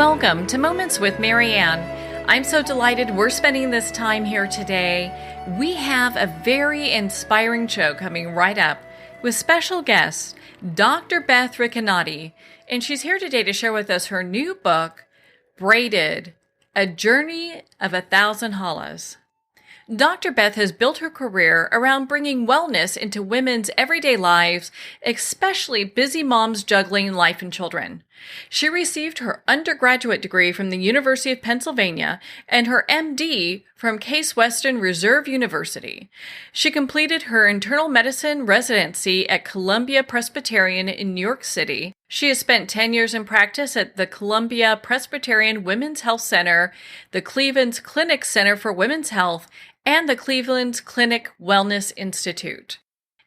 Welcome to Moments with Marianne. I'm so delighted we're spending this time here today. We have a very inspiring show coming right up with special guest, Dr. Beth Ricanati, and she's here today to share with us her new book, Braided, A Journey of 1,000 Challahs. Dr. Beth has built her career around bringing wellness into women's everyday lives, especially busy moms juggling life and children. She received her undergraduate degree from the University of Pennsylvania and her MD from Case Western Reserve University. She completed her internal medicine residency at Columbia Presbyterian in New York City. She has spent 10 years in practice at the Columbia Presbyterian Women's Health Center, the Cleveland's Clinic Center for Women's Health, and the Cleveland's Clinic Wellness Institute.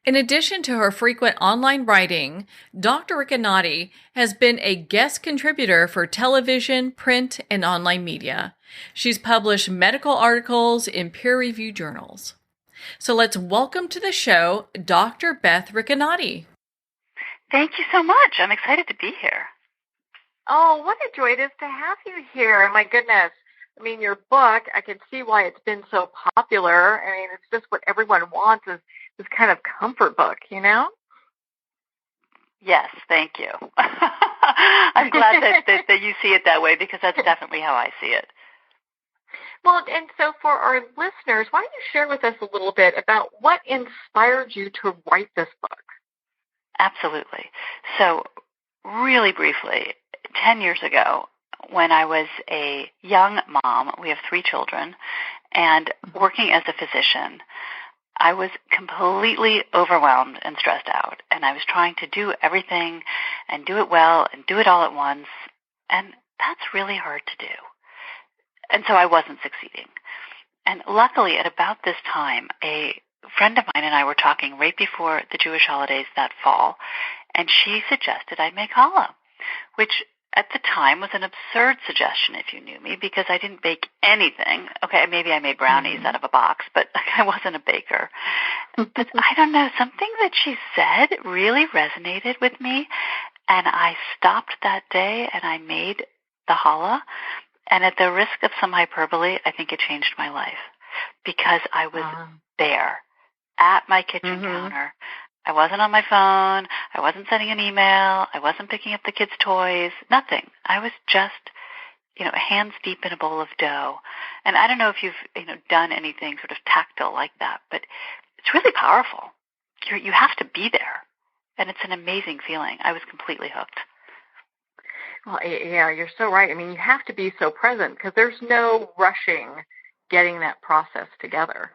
In addition to her frequent online writing, Dr. Ricanati has been a guest contributor for television, print, and online media. She's published medical articles in peer-reviewed journals. So let's welcome to the show Dr. Beth Ricanati. Thank you so much. I'm excited to be here. Oh, what a joy it is to have you here. My goodness. I mean, your book, I can see why it's been so popular. I mean, it's just what everyone wants is this kind of comfort book, you know? Yes, thank you. I'm glad that you see it that way because that's definitely how I see it. Well, and so for our listeners, why don't you share with us a little bit about what inspired you to write this book? Absolutely. So really briefly, 10 years ago, when I was a young mom, we have 3 children, and working as a physician, I was completely overwhelmed and stressed out, and I was trying to do everything and do it well and do it all at once, and that's really hard to do. And so I wasn't succeeding. And luckily, at about this time, a friend of mine and I were talking right before the Jewish holidays that fall, and she suggested I make challah, which at the time was an absurd suggestion if you knew me because I didn't bake anything. Okay, maybe I made brownies out of a box, but I wasn't a baker. But I don't know, something that she said really resonated with me, and I stopped that day and I made the challah, and at the risk of some hyperbole, I think it changed my life because I was there at my kitchen counter. I wasn't on my phone. I wasn't sending an email. I wasn't picking up the kids' toys. Nothing. I was just, hands deep in a bowl of dough. And I don't know if you've, done anything sort of tactile like that, but it's really powerful. You have to be there. And it's an amazing feeling. I was completely hooked. Well, yeah, you're so right. I mean, you have to be so present because there's no rushing getting that process together.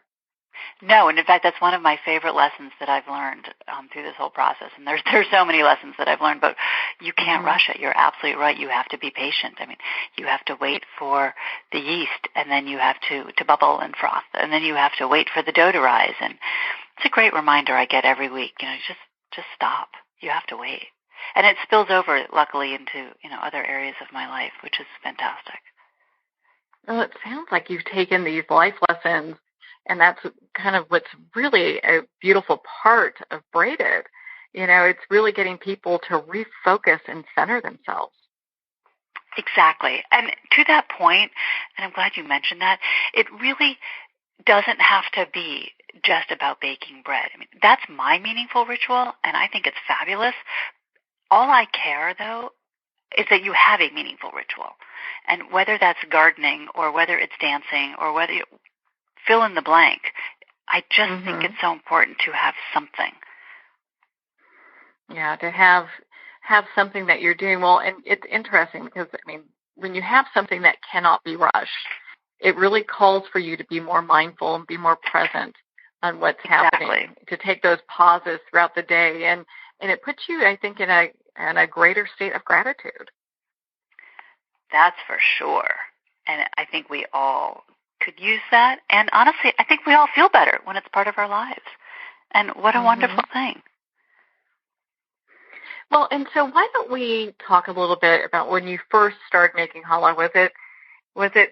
No, and in fact, that's one of my favorite lessons that I've learned through this whole process. And there's so many lessons that I've learned, but you can't rush it. You're absolutely right. You have to be patient. I mean, you have to wait for the yeast, and then you have to bubble and froth, and then you have to wait for the dough to rise. And it's a great reminder I get every week. Just stop. You have to wait, and it spills over, luckily, into other areas of my life, which is fantastic. Well, it sounds like you've taken these life lessons. And that's kind of what's really a beautiful part of Braided. It's really getting people to refocus and center themselves. Exactly. And to that point, and I'm glad you mentioned that, it really doesn't have to be just about baking bread. I mean, that's my meaningful ritual, and I think it's fabulous. All I care, though, is that you have a meaningful ritual. And whether that's gardening or whether it's dancing or whether you fill in the blank. I just think it's so important to have something. Yeah, to have something that you're doing well. And it's interesting because, when you have something that cannot be rushed, it really calls for you to be more mindful and be more present on what's happening, to take those pauses throughout the day. And it puts you, I think, in a greater state of gratitude. That's for sure. And I think we all could use that. And honestly, I think we all feel better when it's part of our lives. And what a wonderful thing. Well, and so why don't we talk a little bit about when you first started making challah? Was it,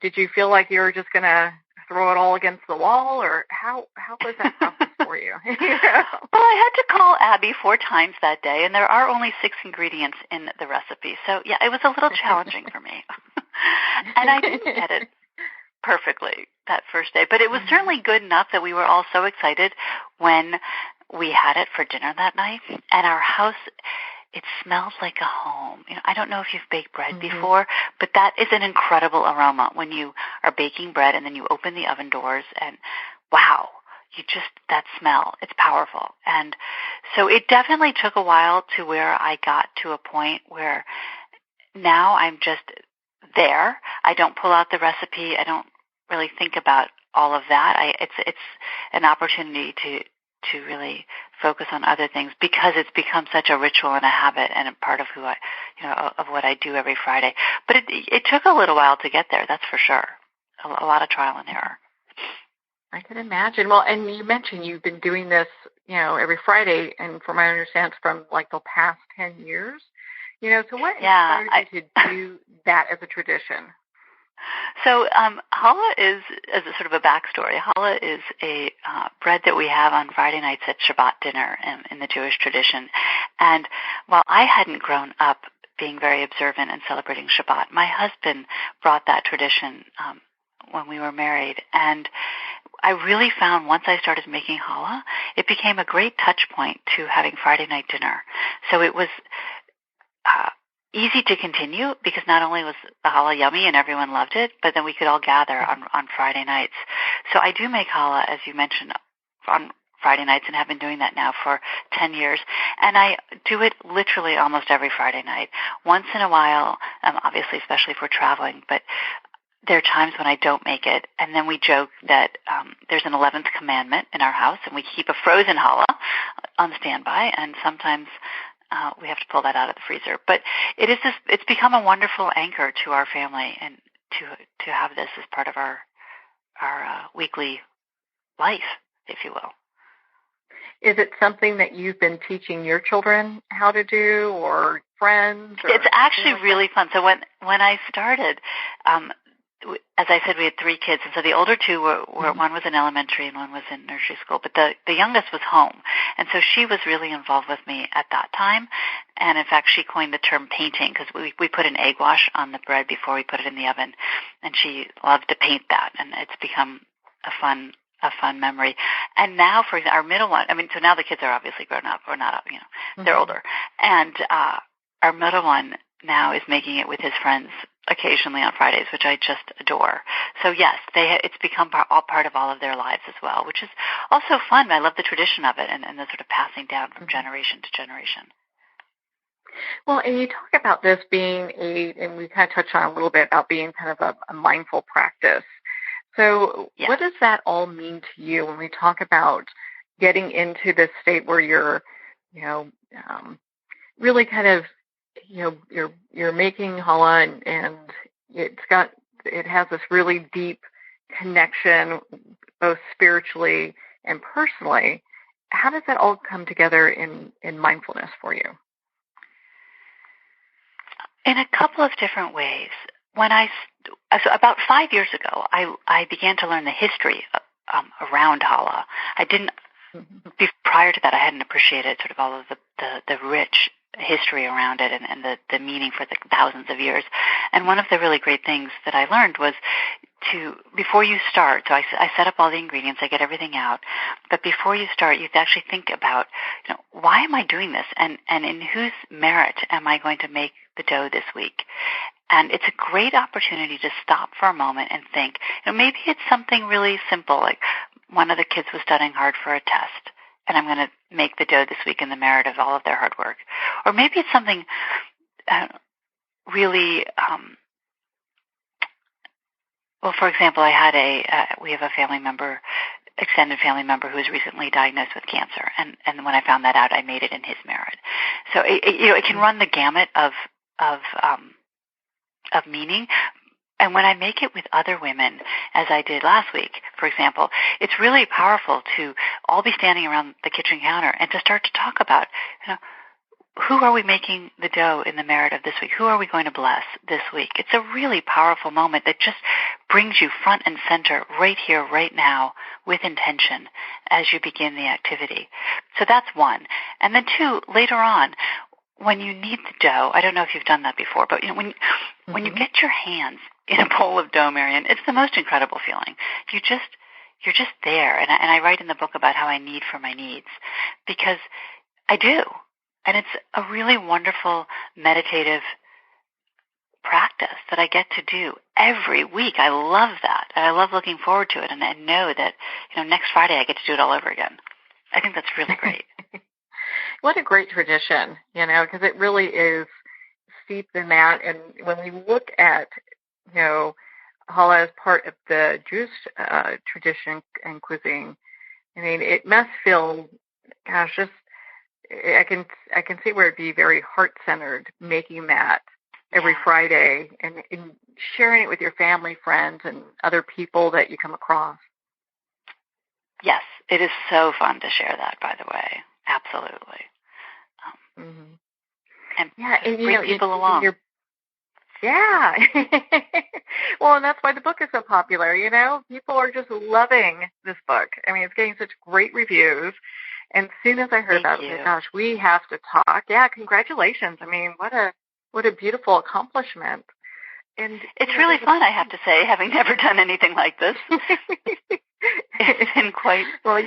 did you feel like you were just going to throw it all against the wall, or how was that process for you? Well, I had to call Abby 4 times that day, and there are only 6 ingredients in the recipe. So, yeah, it was a little challenging for me. And I didn't get it perfectly that first day, but it was certainly good enough that we were all so excited when we had it for dinner that night. And our house, it smelled like a home. I don't know if you've baked bread before, but that is an incredible aroma when you are baking bread and then you open the oven doors and wow, that smell, it's powerful. And so it definitely took a while to where I got to a point where now I'm just there. I don't pull out the recipe. I don't really think about all of that. It's an opportunity to really focus on other things because it's become such a ritual and a habit and a part of who of what I do every Friday. But it took a little while to get there, that's for sure. A lot of trial and error. I can imagine. Well, and you mentioned you've been doing this, every Friday, and from my understanding, from like the past 10 years. So what inspired you to do that as a tradition? So challah is, as a sort of a backstory, challah is a bread that we have on Friday nights at Shabbat dinner in the Jewish tradition. And while I hadn't grown up being very observant and celebrating Shabbat, my husband brought that tradition when we were married. And I really found once I started making challah, it became a great touch point to having Friday night dinner. So it was easy to continue because not only was the challah yummy and everyone loved it, but then we could all gather on Friday nights. So I do make challah, as you mentioned, on Friday nights and have been doing that now for 10 years. And I do it literally almost every Friday night. Once in a while, obviously, especially if we're traveling, but there are times when I don't make it, and then we joke that there's an 11th commandment in our house, and we keep a frozen challah on standby, and sometimes we have to pull that out of the freezer. But it's become a wonderful anchor to our family, and to have this as part of our weekly life, if you will. Is it something that you've been teaching your children how to do, or friends? Or it's actually really fun. So when I started, as I said, we had 3 kids, and so the older 2 were one was in elementary and one was in nursery school, but the youngest was home, and so she was really involved with me at that time. And in fact, she coined the term painting because we put an egg wash on the bread before we put it in the oven, and she loved to paint that, and it's become a fun memory. And now, for example, our middle one, so now the kids are obviously grown up, or not up, they're older, and our middle one now is making it with his friends occasionally on Fridays, which I just adore. So yes, it's become all part of all of their lives as well, which is also fun. I love the tradition of it and the sort of passing down from generation to generation. Well, and you talk about this being and we kind of touched on a little bit about being kind of a mindful practice. So What does that all mean to you when we talk about getting into this state where you're, really kind of, you're making challah and it has this really deep connection, both spiritually and personally. How does that all come together in mindfulness for you? In a couple of different ways. So about 5 years ago, I began to learn the history around challah. I didn't. Prior to that, I hadn't appreciated sort of all of the rich history around it and the meaning for the thousands of years. And one of the really great things that I learned was before you start, so I set up all the ingredients, I get everything out, but before you start, you have to actually think about, why am I doing this? And in whose merit am I going to make the dough this week? And it's a great opportunity to stop for a moment and think, maybe it's something really simple, like one of the kids was studying hard for a test, and I'm going to make the dough this week in the merit of all of their hard work. Or maybe it's something really, for example, we have a family member, extended family member who was recently diagnosed with cancer, and when I found that out, I made it in his merit. So it can run the gamut of meaning. And when I make it with other women, as I did last week, for example, it's really powerful to all be standing around the kitchen counter and to start to talk about, who are we making the dough in the merit of this week? Who are we going to bless this week? It's a really powerful moment that just brings you front and center right here, right now, with intention as you begin the activity. So that's one. And then two, later on, when you knead the dough, I don't know if you've done that before, but when you get your hands in a bowl of dough, Marianne, it's the most incredible feeling. You're just there. And I write in the book about how I knead for my needs, because I do. And it's a really wonderful meditative practice that I get to do every week. I love that. And I love looking forward to it. And I know that, next Friday I get to do it all over again. I think that's really great. What a great tradition, because it really is steeped in that. And when we look at, challah as part of the Jewish tradition and cuisine, I mean, it must feel, just I can see where it'd be very heart-centered making that every Friday and sharing it with your family, friends, and other people that you come across. Yes, it is so fun to share that, by the way. Absolutely. And bring people along. Yeah. Well, and that's why the book is so popular, People are just loving this book. I mean, it's getting such great reviews. And as soon as I heard about it, gosh, we have to talk. Yeah, congratulations. I mean, what a beautiful accomplishment. And it's really fun, I have to say, having never done anything like this. It's been quite well.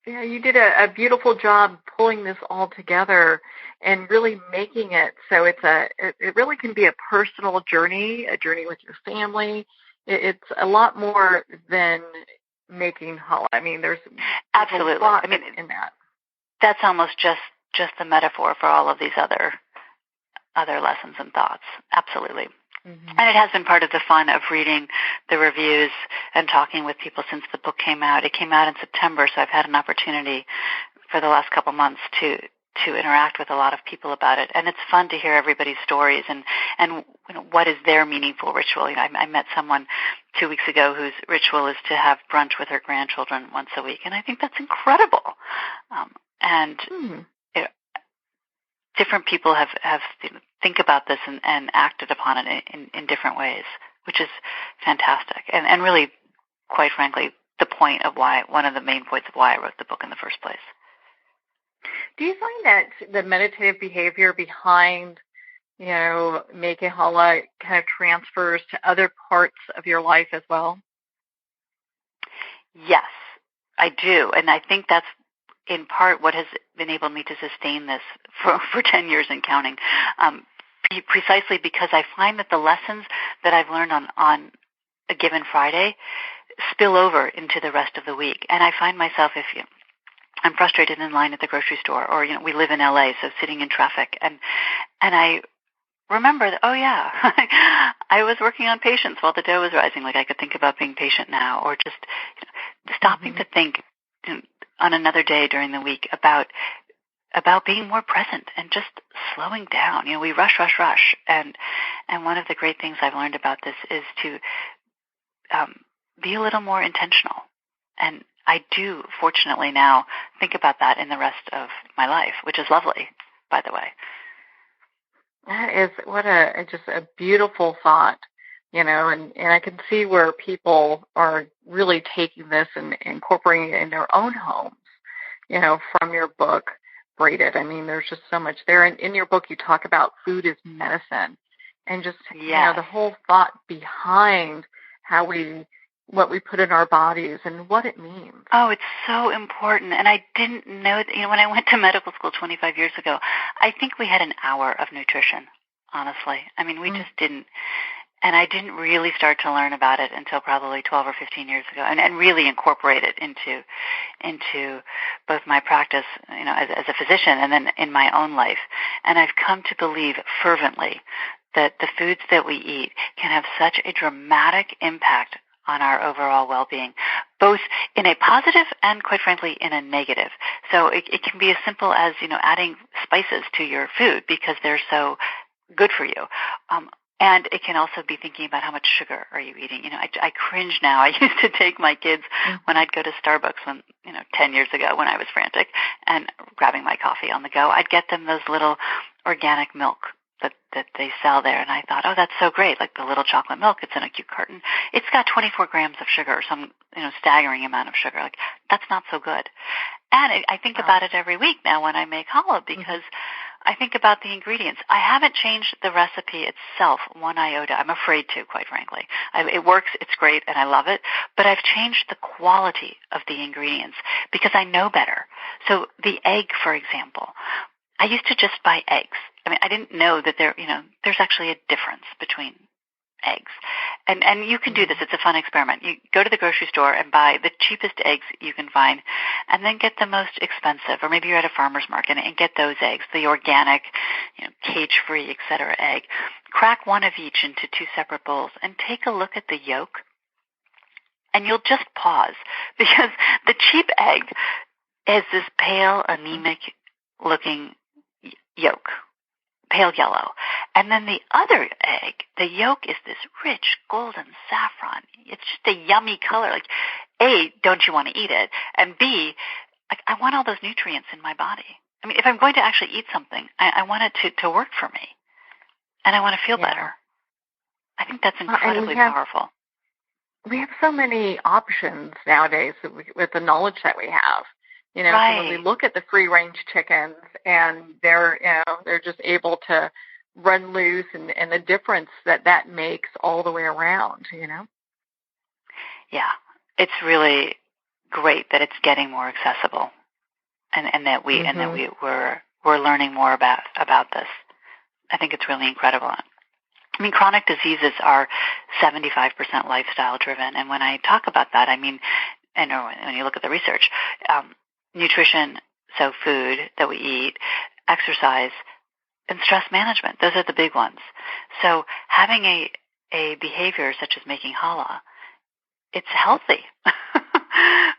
Yeah, you did a beautiful job pulling this all together and really making it so it really can be a personal journey, a journey with your family. It's a lot more than making challah. I mean, there's absolutely a lot in that. That's almost just the metaphor for all of these other lessons and thoughts. Absolutely. And it has been part of the fun of reading the reviews and talking with people since the book came out. It came out in September, so I've had an opportunity for the last couple months to interact with a lot of people about it. And it's fun to hear everybody's stories and what is their meaningful ritual. I met someone 2 weeks ago whose ritual is to have brunch with her grandchildren once a week, and I think that's incredible. Different people have think about this and acted upon it in different ways, which is fantastic. And really, quite frankly, one of the main points of why I wrote the book in the first place. Do you find that the meditative behavior behind, making challah kind of transfers to other parts of your life as well? Yes, I do. And I think that's in part what has enabled me to sustain this for 10 years and counting, precisely because I find that the lessons that I've learned on a given Friday spill over into the rest of the week. And I find myself, I'm frustrated in line at the grocery store, or, we live in LA, so sitting in traffic, and I remember that, I was working on patience while the dough was rising. Like, I could think about being patient now, or just stopping to think on another day during the week about being more present and just slowing down. We rush. And one of the great things I've learned about this is to be a little more intentional. And I do, fortunately now, think about that in the rest of my life, which is lovely, by the way. That is just a beautiful thought, and I can see where people are really taking this and incorporating it in their own homes, from your book, Braided. I mean, there's just so much there. And in your book, you talk about food as medicine and just, the whole thought behind what we put in our bodies and what it means. Oh, it's so important. And I didn't know that, when I went to medical school 25 years ago, I think we had an hour of nutrition, honestly. I mean, we just didn't. And I didn't really start to learn about it until probably 12 or 15 years ago, and really incorporate it into both my practice, as a physician, and then in my own life. And I've come to believe fervently that the foods that we eat can have such a dramatic impact on our overall well-being, both in a positive and, quite frankly, in a negative. So it can be as simple as, adding spices to your food because they're so good for you. And it can also be thinking about how much sugar are you eating. I cringe now. I used to take my kids when I'd go to Starbucks 10 years ago when I was frantic and grabbing my coffee on the go. I'd get them those little organic milk that they sell there. And I thought, oh, that's so great. Like the little chocolate milk. It's in a cute carton. It's got 24 grams of sugar or some, staggering amount of sugar. Like that's not so good. And I think about it every week now when I make challah because I think about the ingredients. I haven't changed the recipe itself one iota. I'm afraid to, quite frankly. It works, it's great, and I love it. But I've changed the quality of the ingredients because I know better. So the egg, for example, I used to just buy eggs. I mean, I didn't know that there's actually a difference between eggs. And you can do this. It's a fun experiment. You go to the grocery store and buy the cheapest eggs you can find and then get the most expensive, or maybe you're at a farmer's market and get those eggs, the organic, cage-free, et cetera egg. Crack one of each into two separate bowls and take a look at the yolk. And you'll just pause because the cheap egg is this pale, anemic-looking yolk. Pale yellow. And then the other egg, the yolk is this rich golden saffron. It's just a yummy color. Like, A, don't you want to eat it? And B, I want all those nutrients in my body. I mean, if I'm going to actually eat something, I want it to work for me. And I want to feel better. I think that's incredibly powerful. We have so many options nowadays with the knowledge that we have. Right. So when we look at the free-range chickens and they're just able to run loose and the difference that makes all the way around, Yeah, it's really great that it's getting more accessible, and that we're learning more about this. I think it's really incredible. I mean, chronic diseases are 75% lifestyle driven, and when I talk about that, I mean, when you look at the research. Nutrition, so food that we eat, exercise, and stress management. Those are the big ones. So having a behavior such as making challah, it's healthy.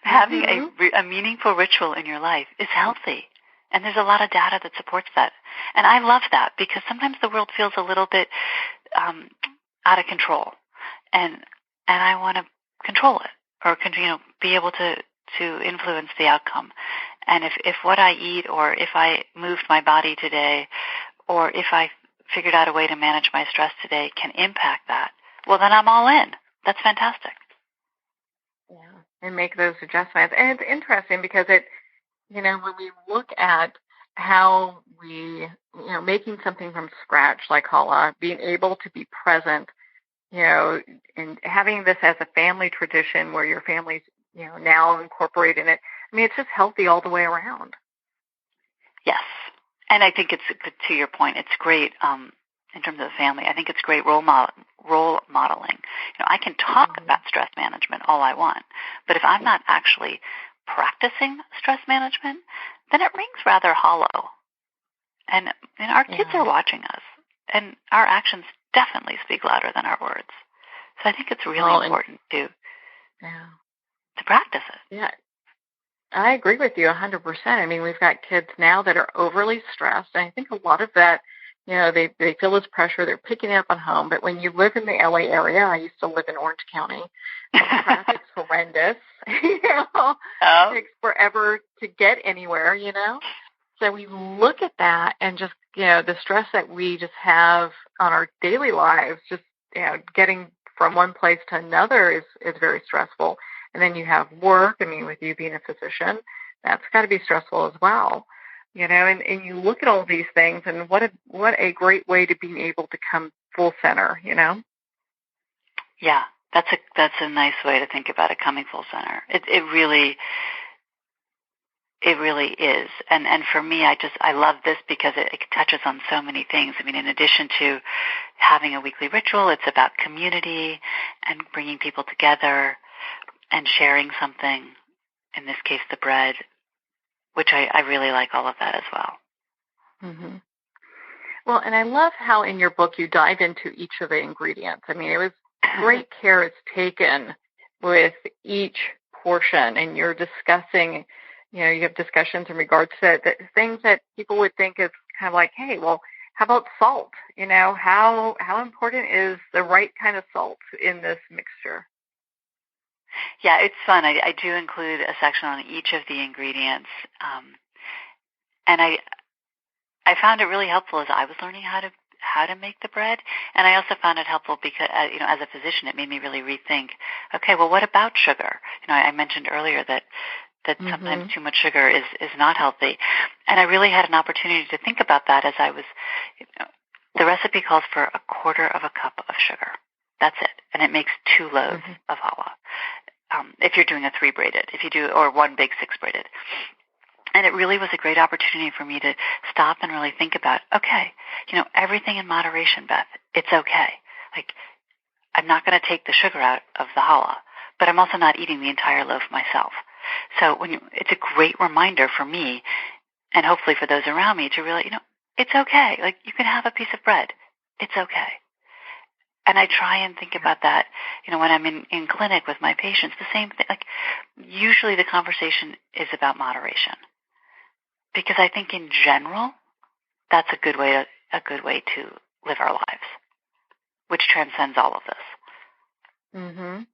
Having a meaningful ritual in your life is healthy. And there's a lot of data that supports that. And I love that because sometimes the world feels a little bit out of control. And I want to control it or, be able to influence the outcome. And if what I eat or if I moved my body today or if I figured out a way to manage my stress today can impact that, well, then I'm all in. That's fantastic. Yeah, and make those adjustments. And it's interesting because when we look at how we, making something from scratch like challah, being able to be present, and having this as a family tradition where your family's now incorporating it. I mean, it's just healthy all the way around. Yes. And I think to your point, it's great in terms of the family. I think it's great role modeling. I can talk about stress management all I want, but if I'm not actually practicing stress management, then it rings rather hollow. And our kids are watching us, and our actions definitely speak louder than our words. So I think it's really important to practice it. Yeah, I agree with you 100%. I mean, we've got kids now that are overly stressed, and I think a lot of that, they feel this pressure. They're picking it up at home. But when you live in the LA area, I used to live in Orange County. The traffic's horrendous. It takes forever to get anywhere. So we look at that and just the stress that we just have on our daily lives, just getting from one place to another is very stressful. And then you have work. I mean, with you being a physician, that's got to be stressful as well. And you look at all these things, and what a great way to be able to come full center. Yeah, that's a nice way to think about it. Coming full center. It really is. And for me, I love this because it touches on so many things. I mean, in addition to having a weekly ritual, it's about community and bringing people together and sharing something, in this case, the bread, which I really like all of that as well. Mm-hmm. Well, and I love how in your book you dive into each of the ingredients. I mean, it was great care is taken with each portion, and you're discussing, you have discussions in regards to the things that people would think is kind of like, hey, well, how about salt? How important is the right kind of salt in this mixture? Yeah, it's fun. I do include a section on each of the ingredients, and I found it really helpful as I was learning how to make the bread, and I also found it helpful because as a physician, it made me really rethink. Okay, well, what about sugar? I mentioned earlier that sometimes too much sugar is not healthy, and I really had an opportunity to think about that as I was. The recipe calls for 1/4 of a cup of sugar. That's it, and it makes 2 loaves of challah. If you're doing a 3 braided, or 1 big 6 braided. And it really was a great opportunity for me to stop and really think about, okay, everything in moderation, Beth. It's okay. Like, I'm not going to take the sugar out of the challah, but I'm also not eating the entire loaf myself. So it's a great reminder for me, and hopefully for those around me, to really, it's okay. Like, you can have a piece of bread. It's okay. And I try and think about that, when I'm in clinic with my patients, the same thing. Like, usually the conversation is about moderation, because I think in general, that's a good way to live our lives, which transcends all of this.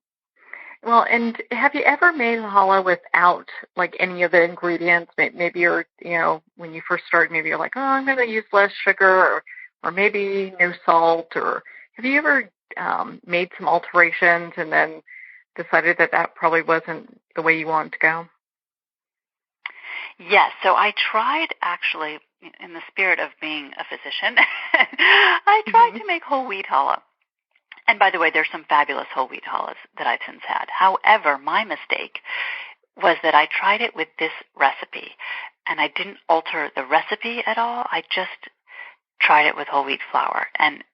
Well, and have you ever made challah without like any of the ingredients? Maybe you're, when you first started, maybe you're like, oh, I'm going to use less sugar, or maybe no salt, or have you ever made some alterations and then decided that probably wasn't the way you wanted to go? Yes. So I tried, actually, in the spirit of being a physician, I tried to make whole wheat challah. And by the way, there's some fabulous whole wheat challahs that I've since had. However, my mistake was that I tried it with this recipe, and I didn't alter the recipe at all. I just tried it with whole wheat flour. And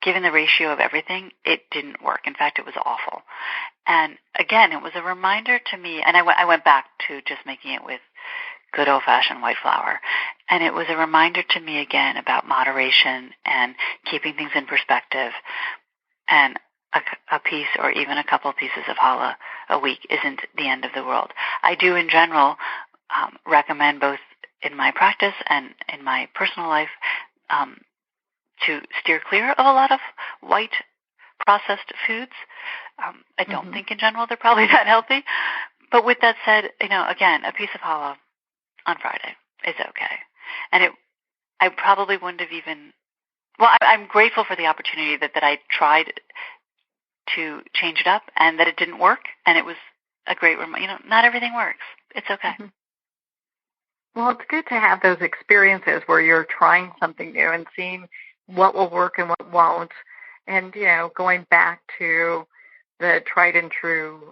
given the ratio of everything, it didn't work. In fact, it was awful. And again, it was a reminder to me, and I went back to just making it with good old-fashioned white flour. And it was a reminder to me again about moderation and keeping things in perspective. And a piece or even a couple pieces of challah a week isn't the end of the world. I do, in general, recommend, both in my practice and in my personal life, to steer clear of a lot of white processed foods. I don't think in general they're probably that healthy. But with that said, again, a piece of challah on Friday is okay. And I probably wouldn't have even, I'm grateful for the opportunity that I tried to change it up and that it didn't work. And it was a great reminder, not everything works. It's okay. Well, it's good to have those experiences where you're trying something new and seeing what will work and what won't. And, going back to the tried and true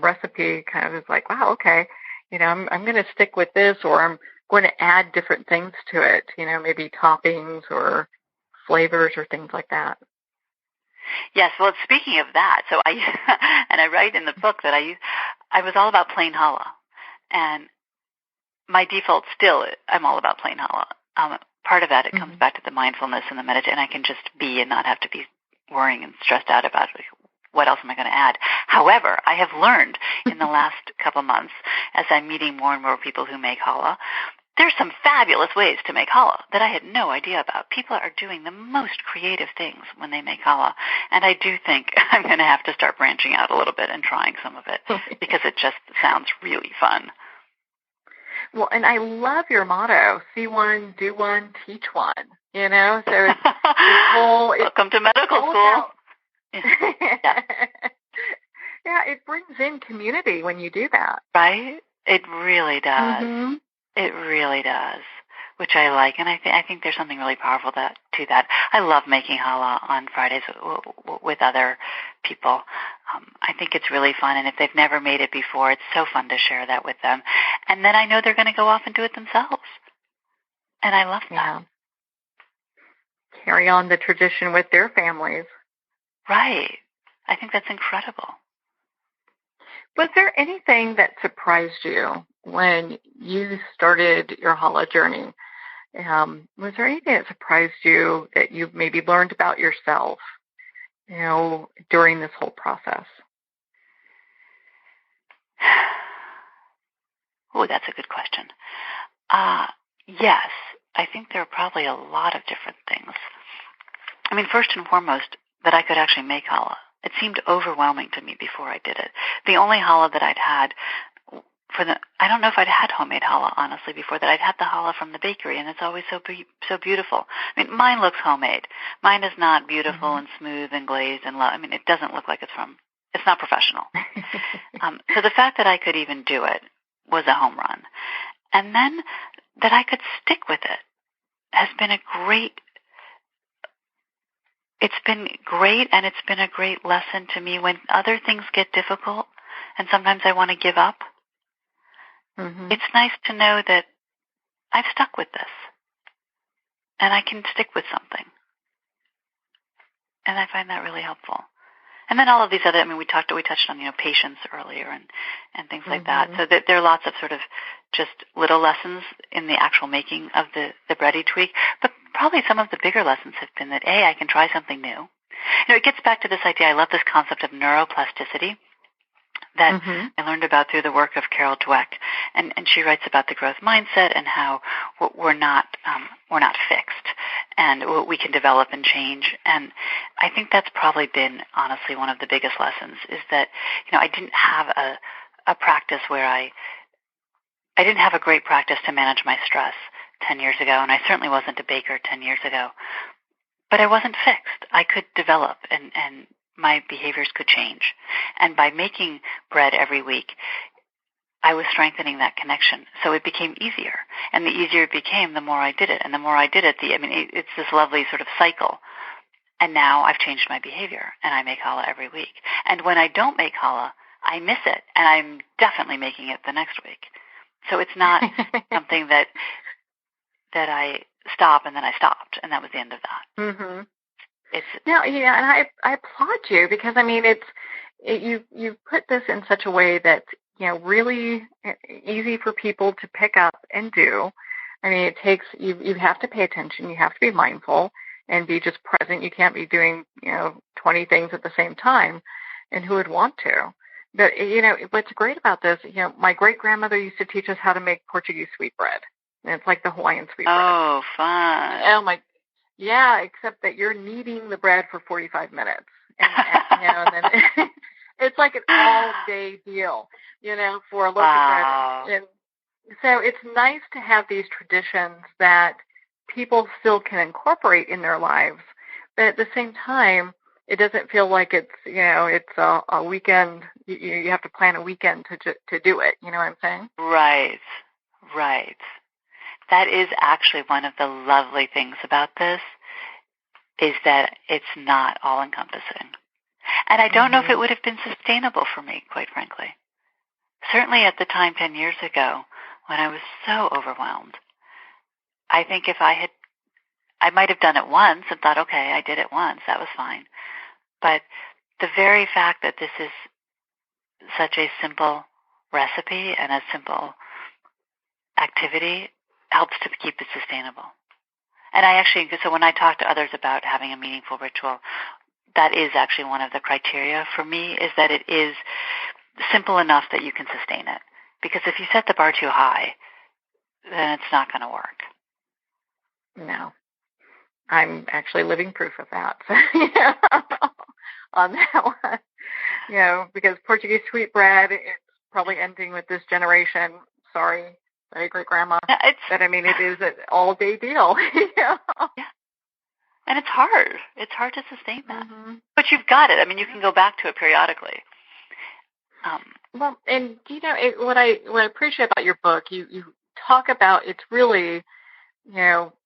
recipe kind of is like, wow, okay, I'm going to stick with this, or I'm going to add different things to it, maybe toppings or flavors or things like that. Yes, well, speaking of that, so I write in the book that I was all about plain challah, and my default still, I'm all about plain challah. Part of that, it comes back to the mindfulness and the meditation, and I can just be and not have to be worrying and stressed out about what else am I going to add. However, I have learned in the last couple months, as I'm meeting more and more people who make challah, there's some fabulous ways to make challah that I had no idea about. People are doing the most creative things when they make challah, and I do think I'm going to have to start branching out a little bit and trying some of it because it just sounds really fun. Well, and I love your motto, see one, do one, teach one, so it's welcome to medical school. Yeah. Yeah, it brings in community when you do that. Right? It really does. It really does, which I like. And I think there's something really powerful to that. I love making challah on Fridays with other people. I think it's really fun. And if they've never made it before, it's so fun to share that with them. And then I know they're going to go off and do it themselves. And I love that. Yeah. Carry on the tradition with their families. Right. I think that's incredible. Was there anything that surprised you when you started your challah journey? Was there anything that surprised you that you maybe learned about yourself, during this whole process? Oh, that's a good question. Yes. I think there are probably a lot of different things. I mean, first and foremost, that I could actually make challah. It seemed overwhelming to me before I did it. The only challah that I'd had I don't know if I'd had homemade challah, honestly, before that. I'd had the challah from the bakery, and it's always so beautiful. I mean, mine looks homemade. Mine is not beautiful and smooth and glazed and I mean, it doesn't look like it's not professional. So the fact that I could even do it was a home run. And then that I could stick with it has been it's been great, and it's been a great lesson to me when other things get difficult and sometimes I want to give up. It's nice to know that I've stuck with this and I can stick with something. And I find that really helpful. And then all of these other, I mean, we touched on, patience earlier and things like that. So that there are lots of sort of just little lessons in the actual making of the bready tweak. But probably some of the bigger lessons have been that, I can try something new. It gets back to this idea. I love this concept of neuroplasticity that I learned about through the work of Carol Dweck. And she writes about the growth mindset and how we're not fixed and we can develop and change. And I think that's probably been, honestly, one of the biggest lessons is that, I didn't have a practice where I didn't have a great practice to manage my stress 10 years ago, and I certainly wasn't a baker 10 years ago. But I wasn't fixed. I could develop and my behaviors could change. And by making bread every week, I was strengthening that connection. So it became easier. And the easier it became, the more I did it. And the more I did it, it's this lovely sort of cycle. And now I've changed my behavior, and I make challah every week. And when I don't make challah, I miss it, and I'm definitely making it the next week. So it's not something that I stop and then I stopped, and that was the end of that. And I applaud you because you put this in such a way that really easy for people to pick up and do. I mean, it takes you have to pay attention, you have to be mindful and be just present. You can't be doing 20 things at the same time, and who would want to? But what's great about this, my great grandmother used to teach us how to make Portuguese sweetbread, and it's like the Hawaiian sweetbread. Oh, fun! Oh my. Yeah, except that you're kneading the bread for 45 minutes. And then it's like an all-day deal, for a loaf of bread. And so it's nice to have these traditions that people still can incorporate in their lives, but at the same time, it doesn't feel like it's, it's a weekend. You have to plan a weekend to do it. You know what I'm saying? Right. That is actually one of the lovely things about this, is that it's not all-encompassing. And I don't know if it would have been sustainable for me, quite frankly. Certainly at the time 10 years ago, when I was so overwhelmed, I think if I might have done it once and thought, okay, I did it once, that was fine. But the very fact that this is such a simple recipe and a simple activity helps to keep it sustainable. And so when I talk to others about having a meaningful ritual, that is actually one of the criteria for me, is that it is simple enough that you can sustain it. Because if you set the bar too high, then it's not going to work. No. I'm actually living proof of that. On that one. Because Portuguese sweetbread, it's probably ending with this generation. Sorry, great grandma. Yeah, it is an all-day deal. Yeah. And it's hard. It's hard to sustain that. But you've got it. You can go back to it periodically. Well, and what I appreciate about your book, you talk about, it's really,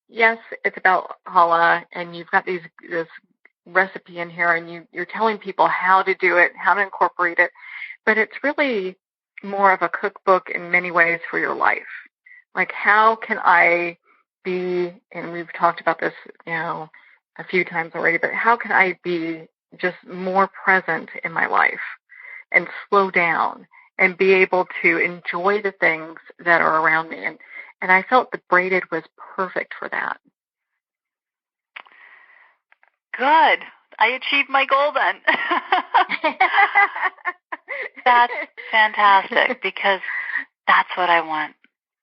yes, it's about challah, and you've got this recipe in here, and you're telling people how to do it, how to incorporate it, but it's really more of a cookbook in many ways for your life. Like, how can I be, and we've talked about this, a few times already, but how can I be just more present in my life and slow down and be able to enjoy the things that are around me? And I felt the Braided was perfect for that. Good. I achieved my goal then. That's fantastic, because that's what I want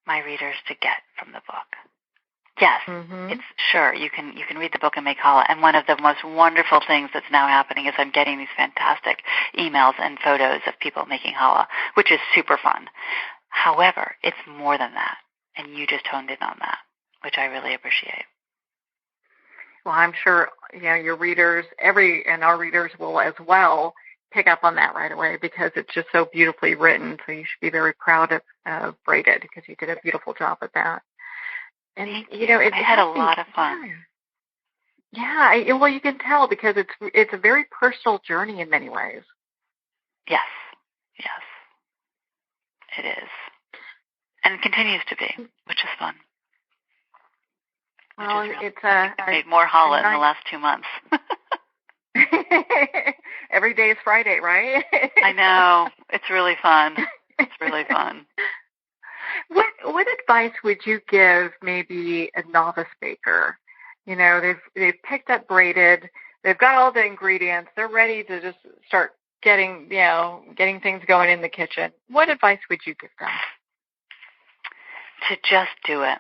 my readers to get from the book. Yes, Mm-hmm. it's sure you can read the book and make challah. And one of the most wonderful things that's now happening is I'm getting these fantastic emails and photos of people making challah, which is super fun. However, it's more than that, and you just honed in on that, which I really appreciate. Well, I'm sure your readers, and our readers will as well pick up on that right away because it's just so beautifully written. So you should be very proud of Braided because you did a beautiful job at that. And I had a lot of fun. Yeah, well, you can tell because it's a very personal journey in many ways. Yes, it is, and it continues to be, which is fun. Well, I made more challah in the last 2 months. Every day is Friday, right? I know. It's really fun. It's really fun. What advice would you give maybe a novice baker? They've picked up Braided. They've got all the ingredients. They're ready to just start getting things going in the kitchen. What advice would you give them? To just do it.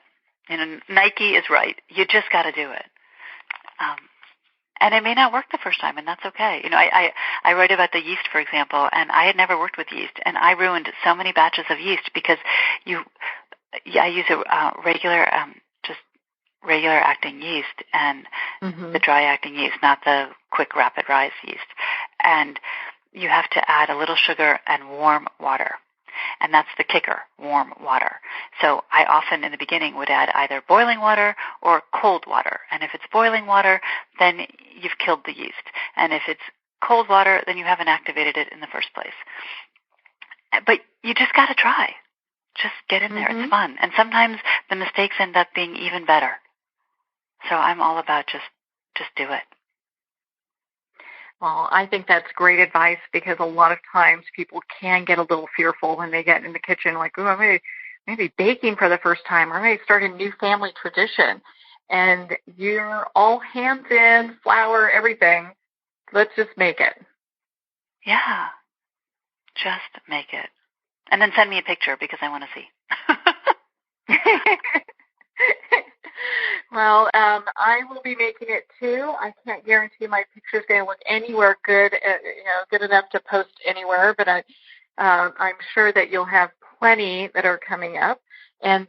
Nike is right. You just got to do it. And it may not work the first time, and that's okay. I write about the yeast, for example, and I had never worked with yeast, and I ruined so many batches of yeast because I use a regular acting yeast and the dry acting yeast, not the quick rapid rise yeast. And you have to add a little sugar and warm water. And that's the kicker, warm water. So I often in the beginning would add either boiling water or cold water. And if it's boiling water, then you've killed the yeast. And if it's cold water, then you haven't activated it in the first place. But you just got to try. Just get in there. It's fun. And sometimes the mistakes end up being even better. So I'm all about just do it. Well, I think that's great advice because a lot of times people can get a little fearful when they get in the kitchen, like, oh, I may be baking for the first time, or I may start a new family tradition. And you're all hands in, flour, everything. Let's just make it. Yeah, just make it. And then send me a picture because I want to see. Well, I will be making it too. I can't guarantee my picture's going to look anywhere good, good enough to post anywhere, but I'm sure that you'll have plenty that are coming up. And,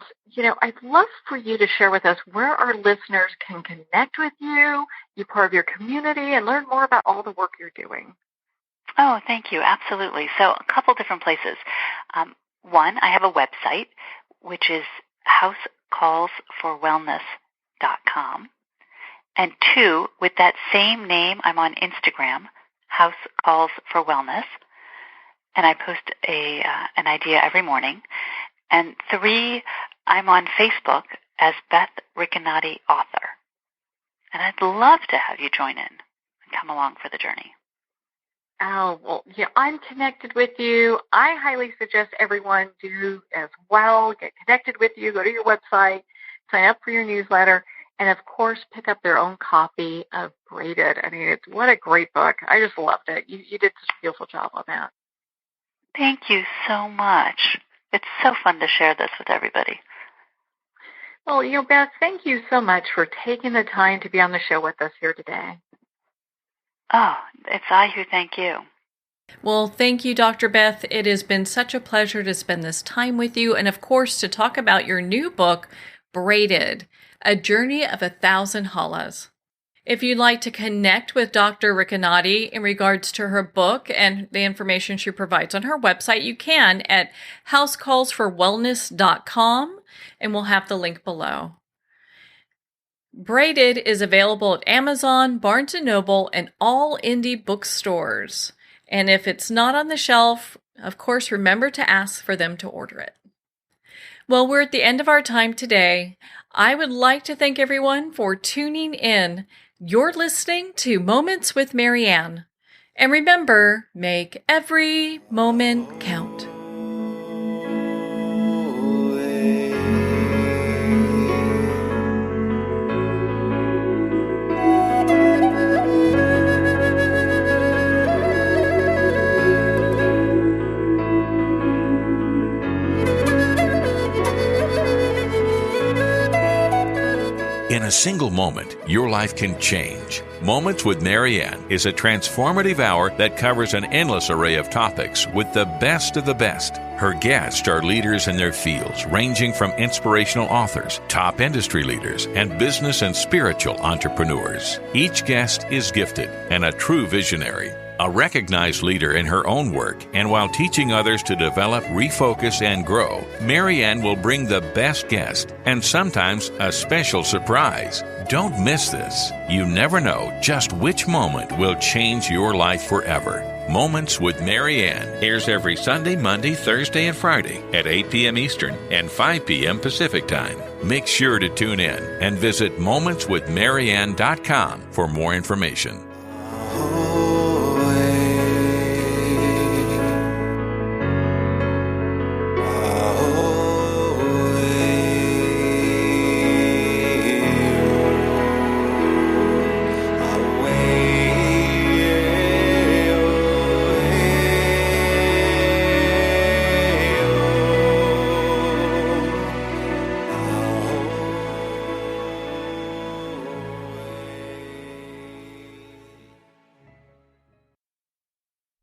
I'd love for you to share with us where our listeners can connect with you, be part of your community, and learn more about all the work you're doing. Oh, thank you. Absolutely. So a couple different places. One, I have a website, which is housecallsforwellness.com. And two, with that same name, I'm on Instagram, House Calls for Wellness, and I post an idea every morning. And three, I'm on Facebook as Beth Ricanati Author. And I'd love to have you join in and come along for the journey. Oh, well, yeah, I'm connected with you. I highly suggest everyone do as well. Get connected with you. Go to your website, sign up for your newsletter, and, of course, pick up their own copy of Braided. I mean, what a great book. I just loved it. You did such a beautiful job on that. Thank you so much. It's so fun to share this with everybody. Well, Beth, thank you so much for taking the time to be on the show with us here today. Oh, it's I who thank you. Well, thank you, Dr. Beth. It has been such a pleasure to spend this time with you and, of course, to talk about your new book, Braided, A Journey of 1,000 Challahs. If you'd like to connect with Dr. Ricanati in regards to her book and the information she provides on her website, you can at housecallsforwellness.com, and we'll have the link below. Braided is available at Amazon, Barnes & Noble, and all indie bookstores. And if it's not on the shelf, of course, remember to ask for them to order it. Well, we're at the end of our time today. I would like to thank everyone for tuning in. You're listening to Moments with Marianne. And remember, make every moment count. In a single moment, your life can change. Moments with Marianne is a transformative hour that covers an endless array of topics with the best of the best. Her guests are leaders in their fields, ranging from inspirational authors, top industry leaders, and business and spiritual entrepreneurs. Each guest is gifted and a true visionary, a recognized leader in her own work, and while teaching others to develop, refocus, and grow, Marianne will bring the best guest and sometimes a special surprise. Don't miss this. You never know just which moment will change your life forever. Moments with Marianne airs every Sunday, Monday, Thursday, and Friday at 8 p.m. Eastern and 5 p.m. Pacific Time. Make sure to tune in and visit momentswithmarianne.com for more information.